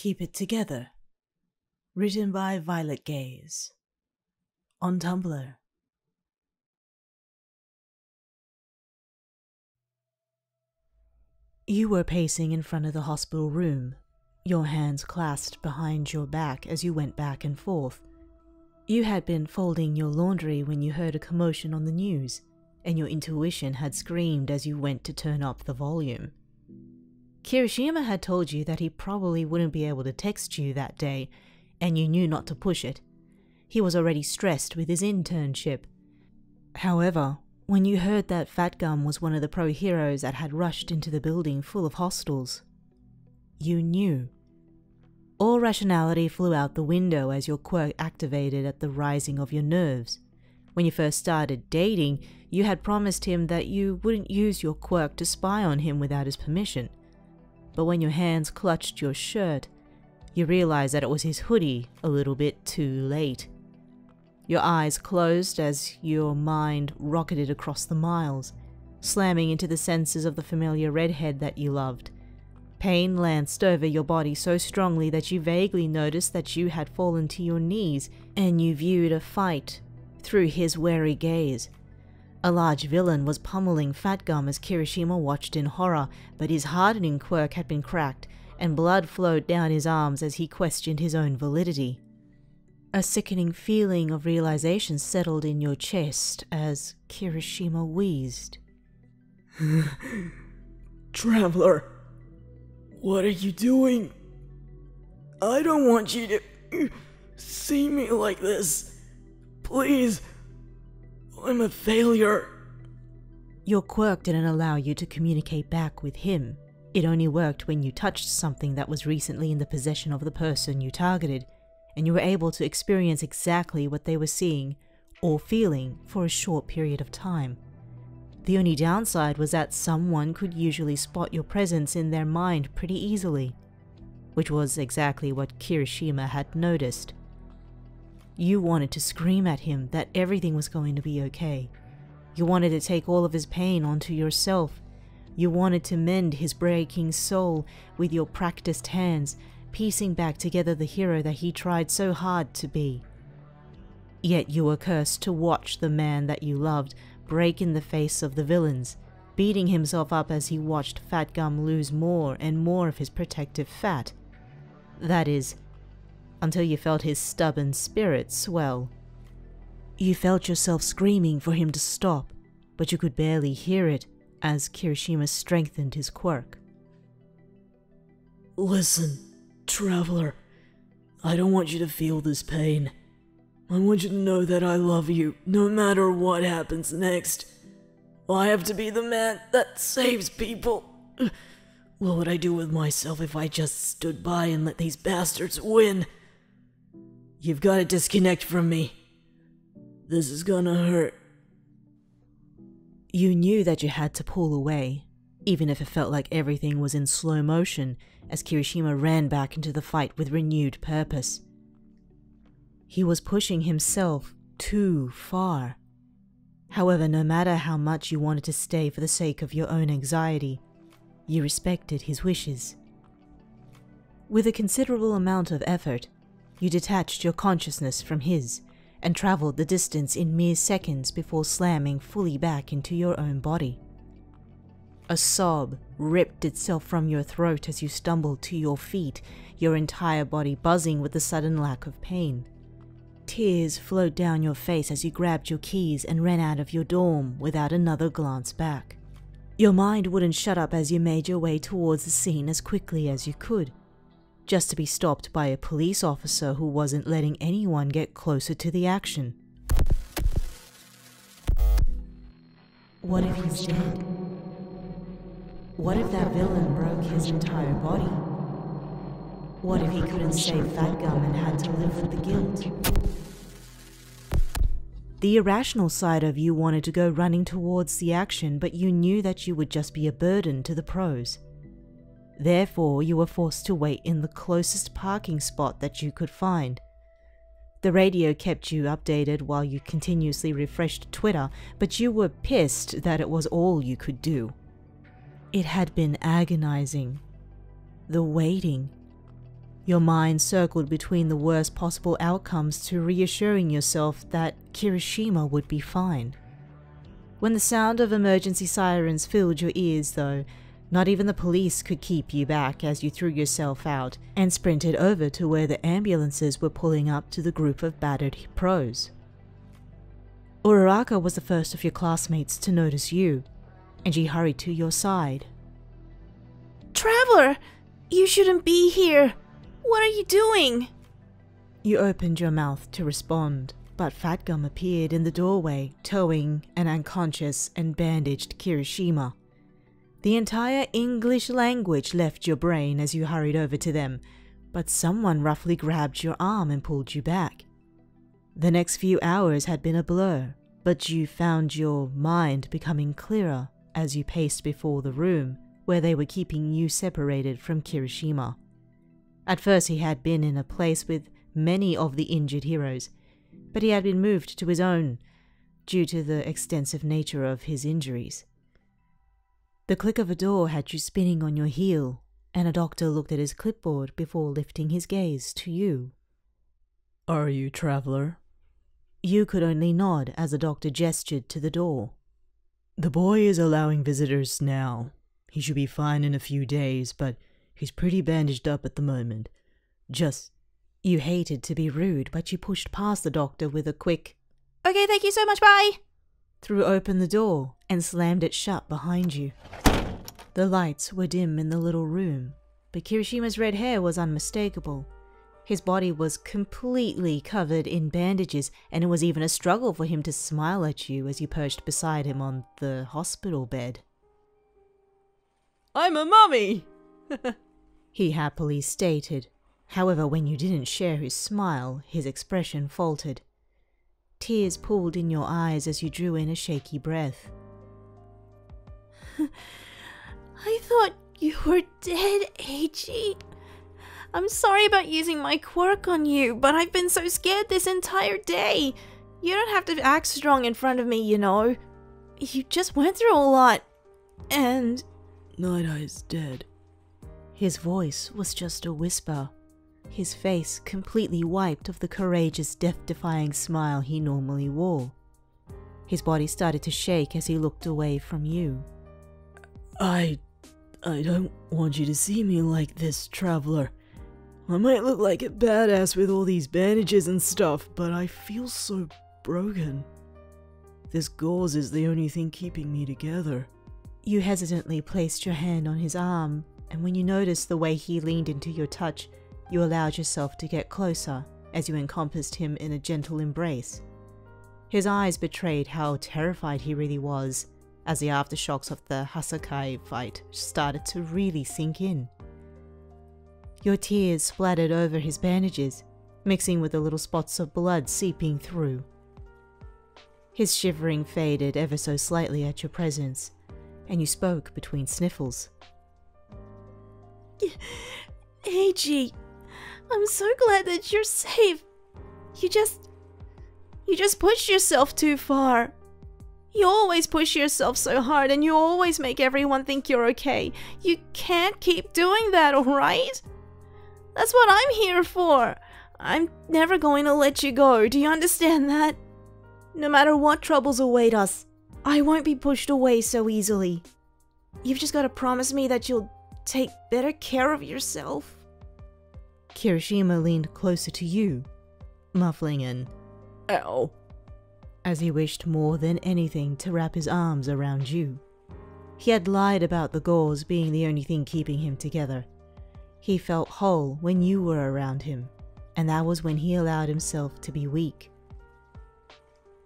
Keep It Together. Written by Violet Gaze. On Tumblr. You were pacing in front of the hospital room, your hands clasped behind your back as you went back and forth. You had been folding your laundry when you heard a commotion on the news, and your intuition had screamed as you went to turn up the volume. Kirishima had told you that he probably wouldn't be able to text you that day, and you knew not to push it. He was already stressed with his internship. However, when you heard that Fat Gum was one of the pro heroes that had rushed into the building full of hostiles, you knew. All rationality flew out the window as your quirk activated at the rising of your nerves. When you first started dating, you had promised him that you wouldn't use your quirk to spy on him without his permission. But when your hands clutched your shirt, you realized that it was his hoodie a little bit too late. Your eyes closed as your mind rocketed across the miles, slamming into the senses of the familiar redhead that you loved. Pain lanced over your body so strongly that you vaguely noticed that you had fallen to your knees, and you viewed a fight through his wary gaze. A large villain was pummeling Fat Gum as Kirishima watched in horror, but his hardening quirk had been cracked, and blood flowed down his arms as he questioned his own validity. A sickening feeling of realization settled in your chest as Kirishima wheezed. Traveler, what are you doing? I don't want you to see me like this. Please, I'm a failure. Your quirk didn't allow you to communicate back with him. It only worked when you touched something that was recently in the possession of the person you targeted, and you were able to experience exactly what they were seeing or feeling for a short period of time. The only downside was that someone could usually spot your presence in their mind pretty easily, which was exactly what Kirishima had noticed. You wanted to scream at him that everything was going to be okay. You wanted to take all of his pain onto yourself. You wanted to mend his breaking soul with your practiced hands, piecing back together the hero that he tried so hard to be. Yet you were cursed to watch the man that you loved break in the face of the villains, beating himself up as he watched Fat Gum lose more and more of his protective fat. That is, until you felt his stubborn spirit swell. You felt yourself screaming for him to stop, but you could barely hear it as Kirishima strengthened his quirk. Listen, Traveler, I don't want you to feel this pain. I want you to know that I love you, no matter what happens next. I have to be the man that saves people. What would I do with myself if I just stood by and let these bastards win? You've got to disconnect from me. This is gonna hurt. You knew that you had to pull away, even if it felt like everything was in slow motion, as Kirishima ran back into the fight with renewed purpose. He was pushing himself too far. However, no matter how much you wanted to stay for the sake of your own anxiety, you respected his wishes. With a considerable amount of effort, you detached your consciousness from his and traveled the distance in mere seconds before slamming fully back into your own body. A sob ripped itself from your throat as you stumbled to your feet, your entire body buzzing with the sudden lack of pain. Tears flowed down your face as you grabbed your keys and ran out of your dorm without another glance back. Your mind wouldn't shut up as you made your way towards the scene as quickly as you could, just to be stopped by a police officer who wasn't letting anyone get closer to the action. What if he's dead? What if that villain broke his entire body? What if he couldn't save Fat Gum and had to live with the guilt? The irrational side of you wanted to go running towards the action, but you knew that you would just be a burden to the pros. Therefore, you were forced to wait in the closest parking spot that you could find. The radio kept you updated while you continuously refreshed Twitter, but you were pissed that it was all you could do. It had been agonizing. The waiting. Your mind circled between the worst possible outcomes to reassuring yourself that Kirishima would be fine. When the sound of emergency sirens filled your ears, though, not even the police could keep you back as you threw yourself out and sprinted over to where the ambulances were pulling up to the group of battered pros. Uraraka was the first of your classmates to notice you, and she hurried to your side. Traveler! You shouldn't be here! What are you doing? You opened your mouth to respond, but Fatgum appeared in the doorway, towing an unconscious and bandaged Kirishima. The entire English language left your brain as you hurried over to them, but someone roughly grabbed your arm and pulled you back. The next few hours had been a blur, but you found your mind becoming clearer as you paced before the room where they were keeping you separated from Kirishima. At first he had been in a place with many of the injured heroes, but he had been moved to his own due to the extensive nature of his injuries. The click of a door had you spinning on your heel, and a doctor looked at his clipboard before lifting his gaze to you. Are you Traveler? You could only nod as the doctor gestured to the door. The boy is allowing visitors now. He should be fine in a few days, but he's pretty bandaged up at the moment. You hated to be rude, but you pushed past the doctor with a quick, Okay, thank you so much, bye! threw open the door and slammed it shut behind you. The lights were dim in the little room, but Kirishima's red hair was unmistakable. His body was completely covered in bandages, and it was even a struggle for him to smile at you as you perched beside him on the hospital bed. I'm a mummy! He happily stated. However, when you didn't share his smile, his expression faltered. Tears pooled in your eyes as you drew in a shaky breath. I thought you were dead, Eiji. I'm sorry about using my quirk on you, but I've been so scared this entire day. You don't have to act strong in front of me, you know. You just went through a lot. And... Night Eye's dead. His voice was just a whisper, his face completely wiped of the courageous, death-defying smile he normally wore. His body started to shake as he looked away from you. I don't want you to see me like this, Traveler. I might look like a badass with all these bandages and stuff, but I feel so broken. This gauze is the only thing keeping me together. You hesitantly placed your hand on his arm, and when you noticed the way he leaned into your touch, you allowed yourself to get closer as you encompassed him in a gentle embrace. His eyes betrayed how terrified he really was as the aftershocks of the Hasakai fight started to really sink in. Your tears splattered over his bandages, mixing with the little spots of blood seeping through. His shivering faded ever so slightly at your presence, and you spoke between sniffles. Eiji, I'm so glad that you're safe. You just pushed yourself too far. You always push yourself so hard and you always make everyone think you're okay. You can't keep doing that, alright? That's what I'm here for. I'm never going to let you go, do you understand that? No matter what troubles await us, I won't be pushed away so easily. You've just got to promise me that you'll take better care of yourself. Kirishima leaned closer to you, muffling an Ow, as he wished more than anything to wrap his arms around you. He had lied about the gauze being the only thing keeping him together. He felt whole when you were around him, and that was when he allowed himself to be weak.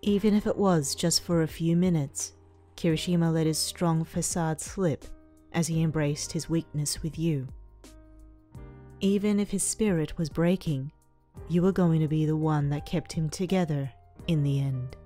Even if it was just for a few minutes, Kirishima let his strong facade slip as he embraced his weakness with you. Even if his spirit was breaking, you were going to be the one that kept him together in the end.